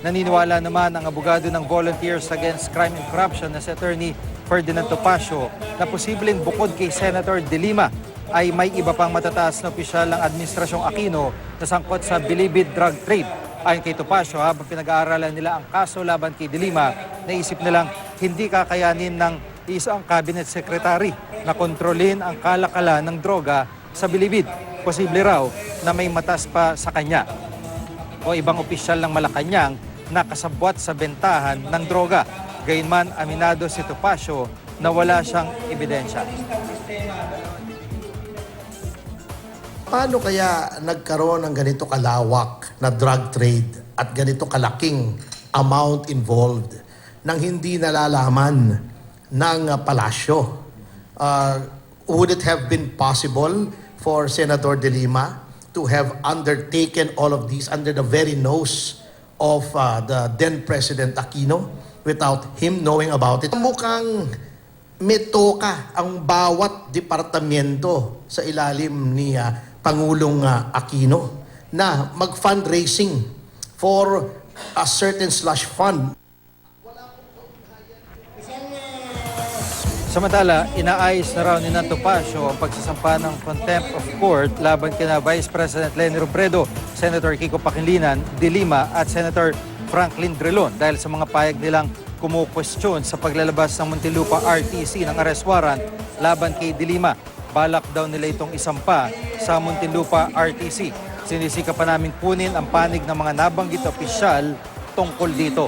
Naniniwala naman ang abogado ng Volunteers Against Crime and Corruption na si Attorney Ferdinand Topacio na posibleng bukod kay Senator De Lima ay may iba pang matataas na opisyal ng Administrasyong Aquino na sangkot sa bilibid drug trade. Ayon kay Topacio, habang pinag-aaralan nila ang kaso laban kay De Lima, naisip nilang hindi kakayanin ng isang cabinet secretary na kontrolin ang kalakalan ng droga sa bilibid. Posible raw na may matas pa sa kanya o ibang opisyal ng Malacanang na kasabwat sa bentahan ng droga. Gayunman, aminado si Topacio na wala siyang ebidensya. Paano kaya nagkaroon ng ganito kalawak na drug trade at ganito kalaking amount involved nang hindi nalalaman ng palasyo? Would it have been possible for Senator De Lima to have undertaken all of these under the very nose of the then President Aquino without him knowing about it? Mukhang may toka ang bawat departamento sa ilalim ni Pangulong Aquino na mag-fundraising for a certain slush fund. Samantala, inaayos na raw ni Topacio ang pagsasampa ng contempt of court laban kina Vice President Leni Robredo, Senator Kiko Pangilinan, De Lima at Senator Franklin Drilon dahil sa mga payag nilang kumukwestiyon sa paglalabas ng Muntinlupa RTC ng arrest warrant laban kay De Lima. Balak daw nila itong isampa sa Muntinlupa RTC. Sinisika pa namin kunin ang panig ng mga nabanggit opisyal tungkol dito.